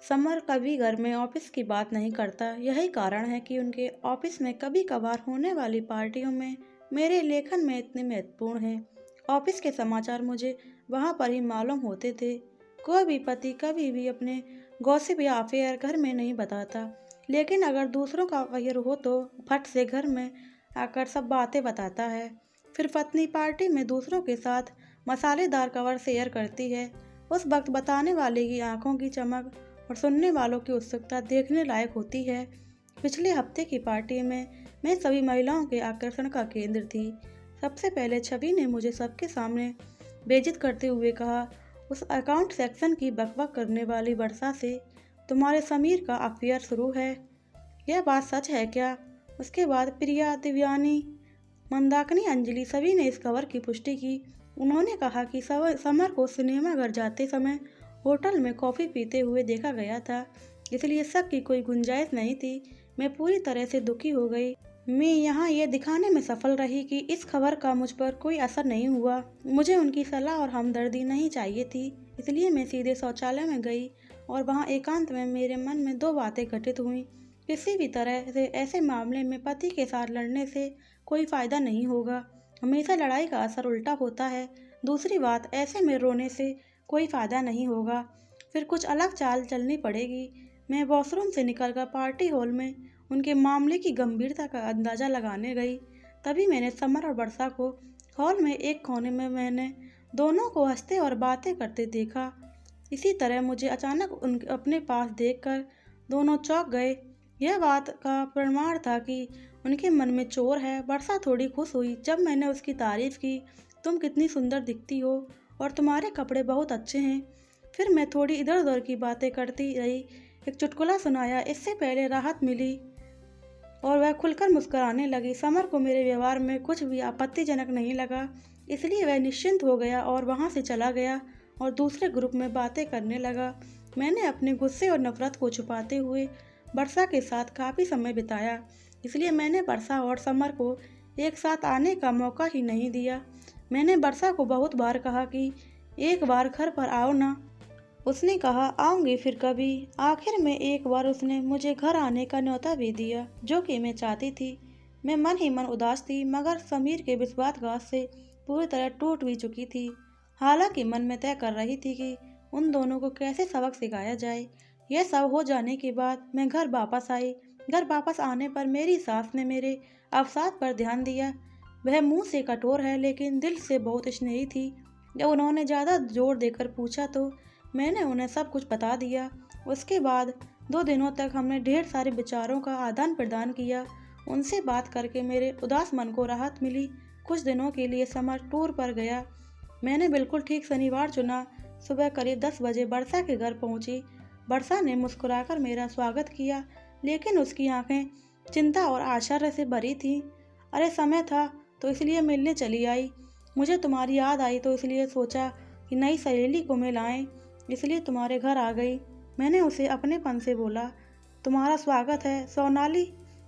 Summer कभी घर में ऑफिस की बात नहीं करता। यही कारण है कि उनके ऑफिस में कभी कभार होने वाली पार्टियों में मेरे लेखन में इतने महत्वपूर्ण है। ऑफिस के समाचार मुझे वहां पर ही मालूम होते थे। कोई भी पति कभी भी अपने गॉसिप या अफेयर घर में नहीं बताता, लेकिन अगर दूसरों का अफेयर हो तो फट से घर में आकर सब बातें बताता है। फिर पत्नी पार्टी में दूसरों के साथ मसालेदार कवर शेयर करती है। उस वक्त बताने वाले की आंखों की चमक और सुनने वालों की उत्सुकता देखने लायक होती है। पिछले हफ्ते की पार्टी में मैं सभी महिलाओं के आकर्षण का केंद्र थी। सबसे पहले छवि ने मुझे सबके सामने बेइज्जत करते हुए कहा, उस अकाउंट सेक्शन की बकबक करने वाली वर्षा से तुम्हारे समीर का अफेयर शुरू है। यह बात सच है क्या? उसके बाद प्रिया, दिव्यानी, मंदाकिनी, अंजलि सभी ने इस खबर की पुष्टि की। उन्होंने कहा कि समर को सिनेमा घर जाते समय होटल में कॉफ़ी पीते हुए देखा गया था, इसलिए शक की कोई गुंजाइश नहीं थी। मैं पूरी तरह से दुखी हो गई। मैं यहाँ ये दिखाने में सफल रही कि इस खबर का मुझ पर कोई असर नहीं हुआ। मुझे उनकी सलाह और हमदर्दी नहीं चाहिए थी, इसलिए मैं सीधे शौचालय में गई और वहाँ एकांत में मेरे मन में दो बातें घटित हुई। किसी भी तरह से ऐसे मामले में पति के साथ लड़ने से कोई फायदा नहीं होगा। हमेशा लड़ाई का असर उल्टा होता है। दूसरी बात, ऐसे में रोने से कोई फ़ायदा नहीं होगा। फिर कुछ अलग चाल चलनी पड़ेगी। मैं वॉशरूम से निकलकर पार्टी हॉल में उनके मामले की गंभीरता का अंदाज़ा लगाने गई। तभी मैंने समर और वर्षा को हॉल में एक कोने में मैंने दोनों को हंसते और बातें करते देखा। इसी तरह मुझे अचानक उन अपने पास देखकर दोनों चौंक गए। यह बात का प्रमाण था कि उनके मन में चोर है। वर्षा थोड़ी खुश हुई जब मैंने उसकी तारीफ की, तुम कितनी सुंदर दिखती हो और तुम्हारे कपड़े बहुत अच्छे हैं। फिर मैं थोड़ी इधर उधर की बातें करती रही। एक चुटकुला सुनाया, इससे पहले राहत मिली और वह खुलकर मुस्कुराने लगी। समर को मेरे व्यवहार में कुछ भी आपत्तिजनक नहीं लगा, इसलिए वह निश्चिंत हो गया और वहाँ से चला गया और दूसरे ग्रुप में बातें करने लगा। मैंने अपने गुस्से और नफरत को छुपाते हुए वर्षा के साथ काफ़ी समय बिताया, इसलिए मैंने वर्षा और समर को एक साथ आने का मौका ही नहीं दिया। मैंने वर्षा को बहुत बार कहा कि एक बार घर पर आओ ना। उसने कहा आऊँगी फिर कभी। आखिर में एक बार उसने मुझे घर आने का न्योता भी दिया, जो कि मैं चाहती थी। मैं मन ही मन उदास थी, मगर समीर के विश्वासघात से पूरी तरह टूट भी चुकी थी। हालांकि मन में तय कर रही थी कि उन दोनों को कैसे सबक सिखाया जाए। यह सब हो जाने के बाद मैं घर वापस आई। घर वापस आने पर मेरी सास ने मेरे अवसाद पर ध्यान दिया। वह मुंह से कठोर है लेकिन दिल से बहुत स्नेही थी। जब उन्होंने ज़्यादा जोर देकर पूछा तो मैंने उन्हें सब कुछ बता दिया। उसके बाद 2 दिनों तक हमने ढेर सारे विचारों का आदान प्रदान किया। उनसे बात करके मेरे उदास मन को राहत मिली। कुछ दिनों के लिए समर टूर पर गया। मैंने बिल्कुल ठीक शनिवार चुना। सुबह करीब 10 बजे वर्षा के घर पहुंची। वर्षा ने मुस्कुराकर मेरा स्वागत किया, लेकिन उसकी आंखें चिंता और आश्चर्य से भरी थीं। अरे समय था तो इसलिए मिलने चली आई। मुझे तुम्हारी याद आई तो इसलिए सोचा कि नई सहेली को मिलाएं, इसलिए तुम्हारे घर आ गई। मैंने उसे अपनेपन से बोला, तुम्हारा स्वागत है सोनाली,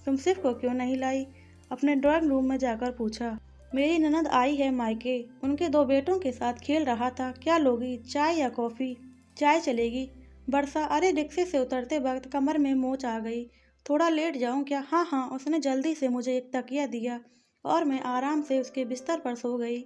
तुम सिर्फ को क्यों नहीं लाई? अपने ड्राइंग रूम में जाकर पूछा। मेरी ननद आई है मायके, उनके 2 बेटों के साथ खेल रहा था। क्या लोगी, चाय या कॉफ़ी? चाय चलेगी। वर्षा, अरे रिक्शे से उतरते वक्त कमर में मोच आ गई, थोड़ा लेट जाऊं क्या? हाँ हाँ। उसने जल्दी से मुझे एक तकिया दिया और मैं आराम से उसके बिस्तर पर सो गई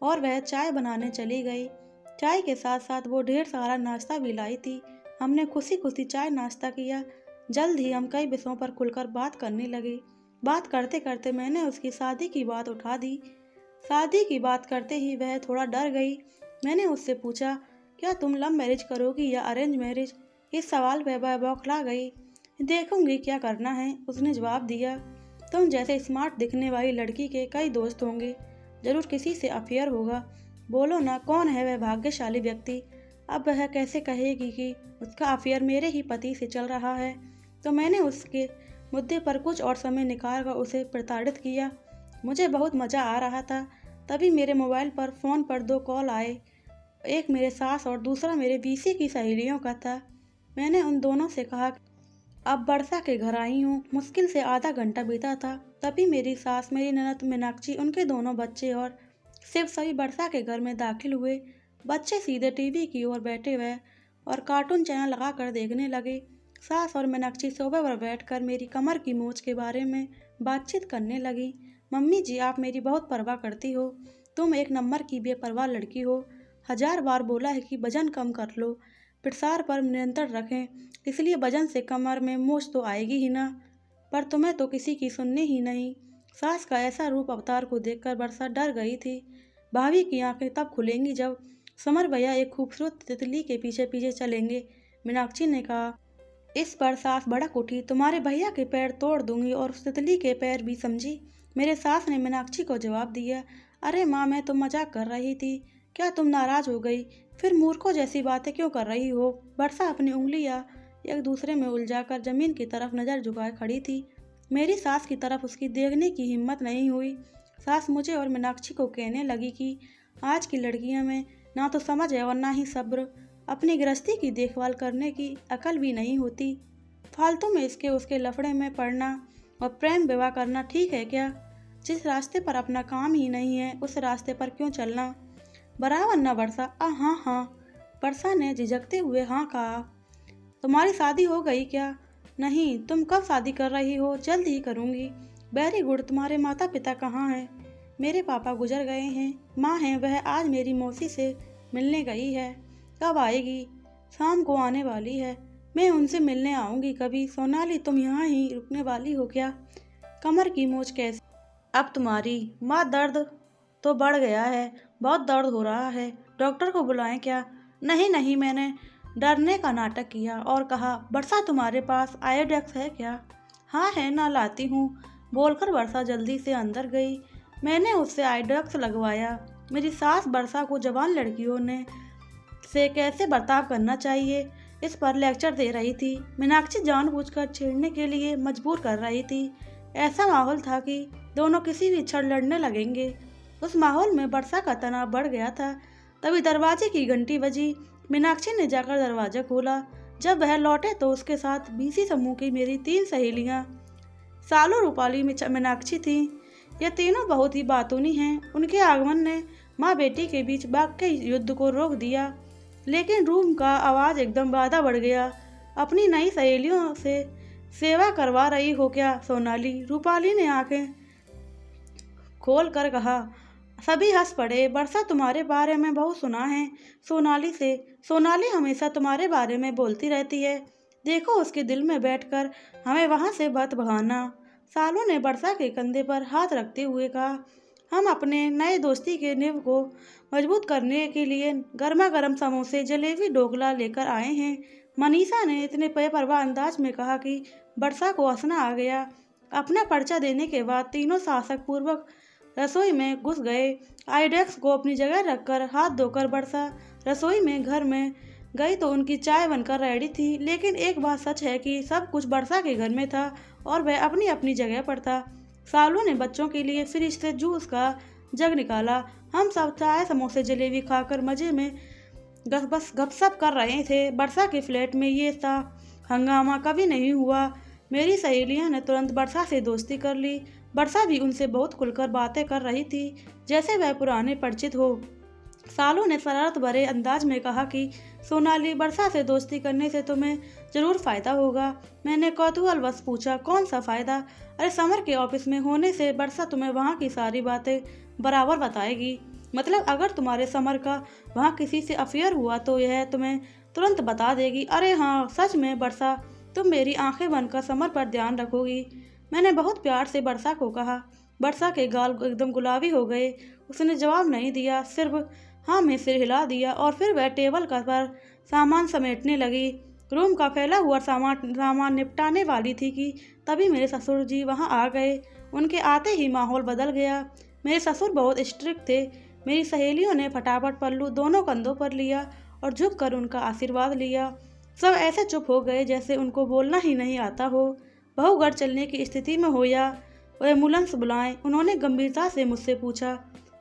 और वह चाय बनाने चली गई। चाय के साथ साथ वो ढेर सारा नाश्ता भी लाई थी। हमने खुशी खुशी चाय नाश्ता किया। जल्द ही हम कई विषयों पर खुलकर बात करने लगे। बात करते करते मैंने उसकी शादी की बात उठा दी। शादी की बात करते ही वह थोड़ा डर गई। मैंने उससे पूछा, क्या तुम लव मैरिज करोगी या अरेंज मैरिज? इस सवाल पर वह बौखला गई। देखूंगी क्या करना है, उसने जवाब दिया। तुम जैसे स्मार्ट दिखने वाली लड़की के कई दोस्त होंगे, जरूर किसी से अफेयर होगा। बोलो ना, कौन है वह भाग्यशाली व्यक्ति? अब वह कैसे कहेगी कि उसका अफेयर मेरे ही पति से चल रहा है? तो मैंने उसके मुद्दे पर कुछ और समय निकाल कर उसे प्रताड़ित किया। मुझे बहुत मज़ा आ रहा था। तभी मेरे मोबाइल पर फ़ोन पर 2 कॉल आए। एक मेरे सास और दूसरा मेरे बीसी की सहेलियों का था। मैंने उन दोनों से कहा, अब वर्षा के घर आई हूँ। मुश्किल से आधा घंटा बीता था। तभी मेरी सास, मेरी ननद मीनाक्षी, उनके दोनों बच्चे और शिव सभी वर्षा के घर में दाखिल हुए। बच्चे सीधे टीवी की ओर बैठे हुए और कार्टून चैनल लगाकर देखने लगे। सास और मीनाक्षी सोफे पर बैठकर मेरी कमर की मोच के बारे में बातचीत करने लगी। मम्मी जी, आप मेरी बहुत परवाह करती हो। तुम एक नंबर की बेपरवाह लड़की हो। 1000 बार बोला है कि वजन कम कर लो, प्रसार पर नियंत्रण रखें, इसलिए वजन से कमर में मोच तो आएगी ही ना। पर तुम्हें तो किसी की सुननी ही नहीं। सास का ऐसा रूप अवतार को देखकर वर्षा डर गई थी। भाभी की आंखें तब खुलेंगी जब समर भैया एक खूबसूरत तितली के पीछे पीछे चलेंगे, मीनाक्षी ने कहा। इस पर सास भड़क उठी। तुम्हारे भैया के पैर तोड़ दूंगी और उस तितली के पैर भी, समझी। मेरे सास ने मीनाक्षी को जवाब दिया। अरे माँ, मैं तो मजाक कर रही थी। क्या तुम नाराज हो गई? फिर मूर्खों जैसी बातें क्यों कर रही हो? वर्षा अपनी उंगलियां एक दूसरे में उलझाकर जमीन की तरफ नजर झुकाए खड़ी थी। मेरी सास की तरफ उसकी देखने की हिम्मत नहीं हुई। सास मुझे और मीनाक्षी को कहने लगी कि आज की लड़कियों में ना तो समझ है और ना ही सब्र। अपनी गृहस्थी की देखभाल करने की अकल भी नहीं होती। फालतू में इसके उसके लफड़े में पड़ना और प्रेम विवाह करना ठीक है क्या? जिस रास्ते पर अपना काम ही नहीं है उस रास्ते पर क्यों चलना? बराबर ना वर्षा? हाँ हाँ, वर्षा ने झिझकते हुए हाँ कहा। तुम्हारी शादी हो गई क्या? नहीं। तुम कब शादी कर रही हो? जल्द ही करूँगी। Very good. तुम्हारे माता पिता कहाँ हैं? मेरे पापा गुजर गए हैं। माँ है, वह आज मेरी मौसी से मिलने गई है। कब आएगी? शाम को आने वाली है। मैं उनसे मिलने आऊँगी कभी। सोनाली, तुम यहाँ ही रुकने वाली हो क्या? कमर की मोच कैसी अब तुम्हारी? माँ, दर्द तो बढ़ गया है, बहुत दर्द हो रहा है। डॉक्टर को बुलाएं क्या? नहीं नहीं, मैंने डरने का नाटक किया और कहा, वर्षा तुम्हारे पास आयोडेक्स है क्या? हाँ है ना, लाती हूँ, बोलकर वर्षा जल्दी से अंदर गई। मैंने उससे आयोडेक्स लगवाया। मेरी सास वर्षा को जवान लड़कियों ने से कैसे बर्ताव करना चाहिए इस पर लेक्चर दे रही थी। मीनाक्षी जानबूझकर छेड़ने के लिए मजबूर कर रही थी। ऐसा माहौल था कि दोनों किसी भी क्षण लड़ने लगेंगे। उस माहौल में वर्षा का तनाव बढ़ गया था। तभी दरवाजे की घंटी बजी। मीनाक्षी ने जाकर दरवाजा खोला। जब वह लौटे तो उसके साथ बीसी समूह की मेरी 3 सहेलियां सालू, रूपाली, मीनाक्षी थी। ये तीनों बहुत ही बातूनी हैं। उनके आगमन ने माँ बेटी के बीच वाक्य युद्ध को रोक दिया, लेकिन रूम का आवाज़ एकदम बाधा बढ़ गया। अपनी नई सहेलियों से सेवा करवा रही हो क्या सोनाली? रूपाली ने आंखें खोल कर कहा। सभी हंस पड़े। वर्षा, तुम्हारे बारे में बहुत सुना है सोनाली से। सोनाली हमेशा तुम्हारे बारे में बोलती रहती है। देखो, उसके दिल में बैठकर हमें वहाँ से मत भगाना। सालू ने वर्षा के कंधे पर हाथ रखते हुए कहा। हम अपने नए दोस्ती के नींव को मजबूत करने के लिए गर्मा गर्म समोसे, जलेबी, ढोकला लेकर आए हैं। मनीषा ने इतने बेपरवाह अंदाज में कहा कि वर्षा को हंसना आ गया। अपना पर्चा देने के बाद तीनों साहस पूर्वक रसोई में घुस गए। आयोडेक्स को अपनी जगह रखकर हाथ धोकर वर्षा रसोई में घर में गई तो उनकी चाय बनकर रेडी थी। लेकिन एक बात सच है कि सब कुछ वर्षा के घर में था और वह अपनी अपनी जगह पर था। सालू ने बच्चों के लिए फ्रिज से जूस का जग निकाला। हम सब चाय, समोसे, जलेबी खाकर मजे में बस गपशप कर रहे थे। वर्षा के फ्लैट में ये सा हंगामा कभी नहीं हुआ। मेरी सहेलियां ने तुरंत वर्षा से दोस्ती कर ली। वर्षा भी उनसे बहुत खुलकर बातें कर रही थी, जैसे वह पुराने परिचित हो। सालू ने शरारत भरे अंदाज में कहा कि सोनाली, वर्षा से दोस्ती करने से तुम्हें जरूर फ़ायदा होगा। मैंने कौतूहलवश पूछा, कौन सा फ़ायदा? अरे, समर के ऑफिस में होने से वर्षा तुम्हें वहाँ की सारी बातें बराबर बताएगी। मतलब अगर तुम्हारे समर का वहाँ किसी से अफेयर हुआ तो यह तुम्हें तुरंत बता देगी। अरे हाँ, सच में वर्षा, तुम मेरी आंखें बनकर समर पर ध्यान रखोगी। मैंने बहुत प्यार से वर्षा को कहा। वर्षा के गाल एकदम गुलाबी हो गए। उसने जवाब नहीं दिया, सिर्फ हाँ में सिर हिला दिया और फिर वह टेबल पर सामान समेटने लगी। रूम का फैला हुआ सामान निपटाने वाली थी कि तभी मेरे ससुर जी वहाँ आ गए। उनके आते ही माहौल बदल गया। मेरे ससुर बहुत स्ट्रिक्ट थे। मेरी सहेलियों ने फटाफट पल्लू दोनों कंधों पर लिया और झुक कर उनका आशीर्वाद लिया। सब ऐसे चुप हो गए जैसे उनको बोलना ही नहीं आता हो, बहू घर चलने की स्थिति में हो या एम्बुलेंस बुलाएं। उन्होंने गंभीरता से मुझसे पूछा।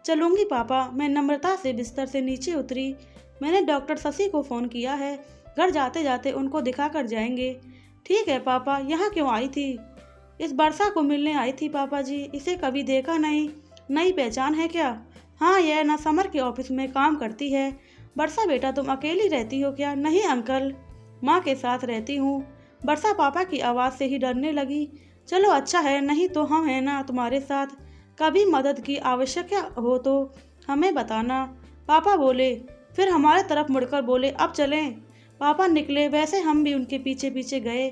चलूँगी पापा। मैं नम्रता से बिस्तर से नीचे उतरी। मैंने डॉक्टर शशि को फ़ोन किया है, घर जाते जाते उनको दिखा कर जाएंगे। ठीक है पापा। यहाँ क्यों आई थी? इस वर्षा को मिलने आई थी पापा जी। इसे कभी देखा नहीं। नई पहचान है क्या? हाँ, यह ना समर के ऑफिस में काम करती है वर्षा बेटा तुम अकेली रहती हो क्या? नहीं अंकल, माँ के साथ रहती हूँ। वर्षा पापा की आवाज़ से ही डरने लगी। चलो अच्छा है, नहीं तो हम हैं ना तुम्हारे साथ। कभी मदद की आवश्यकता हो तो हमें बताना। पापा बोले, फिर हमारे तरफ मुड़कर बोले, अब चलें। पापा निकले, वैसे हम भी उनके पीछे पीछे गए।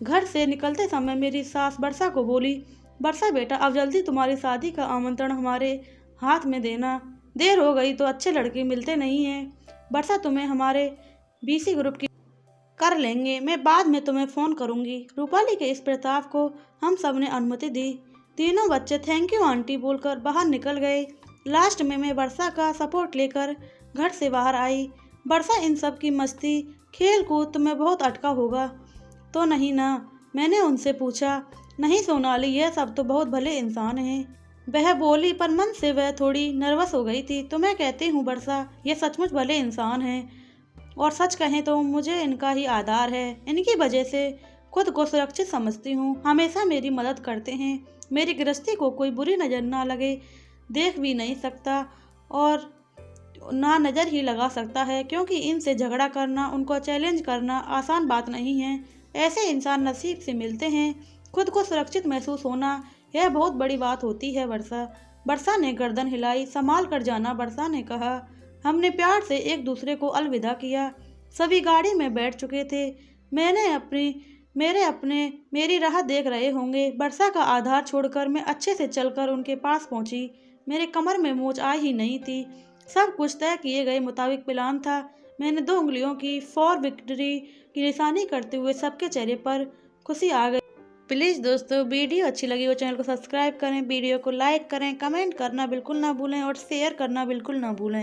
घर से निकलते समय मेरी सास वर्षा को बोली, वर्षा बेटा अब जल्दी तुम्हारी शादी का आमंत्रण हमारे हाथ में देना। देर हो गई तो अच्छे लड़के मिलते नहीं हैं। वर्षा तुम्हें हमारे बीसी ग्रुप की कर लेंगे, मैं बाद में तुम्हें फ़ोन करूंगी। रूपाली के इस प्रस्ताव को हम सब ने अनुमति दी। तीनों बच्चे थैंक यू आंटी बोलकर बाहर निकल गए। लास्ट में मैं वर्षा का सपोर्ट लेकर घर से बाहर आई। वर्षा इन सब की मस्ती खेल कूद तुम्हें बहुत अटका होगा तो नहीं ना? मैंने उनसे पूछा। नहीं सोनाली, यह सब तो बहुत भले इंसान हैं, वह बोली, पर मन से वह थोड़ी नर्वस हो गई थी। तो मैं कहती हूँ वर्षा, ये सचमुच भले इंसान हैं और सच कहें तो मुझे इनका ही आधार है। इनकी वजह से खुद को सुरक्षित समझती हूँ। हमेशा मेरी मदद करते हैं। मेरी गृहस्थी को कोई बुरी नज़र ना लगे, देख भी नहीं सकता और ना नज़र ही लगा सकता है, क्योंकि इनसे झगड़ा करना, उनको चैलेंज करना आसान बात नहीं है। ऐसे इंसान नसीब से मिलते हैं। खुद को सुरक्षित महसूस होना, यह बहुत बड़ी बात होती है वर्षा। वर्षा ने गर्दन हिलाई। संभाल कर जाना, वर्षा ने कहा। हमने प्यार से एक दूसरे को अलविदा किया। सभी गाड़ी में बैठ चुके थे। मेरी राह देख रहे होंगे। वर्षा का आधार छोड़कर मैं अच्छे से चलकर उनके पास पहुंची। मेरे कमर में मोच आई ही नहीं थी। सब कुछ तय किए गए मुताबिक प्लान था। मैंने 2 उंगलियों की फॉर विक्ट्री की निशानी करते हुए सबके चेहरे पर खुशी आ गई। प्लीज़ दोस्तों, वीडियो अच्छी लगी हो चैनल को सब्सक्राइब करें, वीडियो को लाइक करें, कमेंट करना बिल्कुल ना भूलें और शेयर करना बिल्कुल ना भूलें।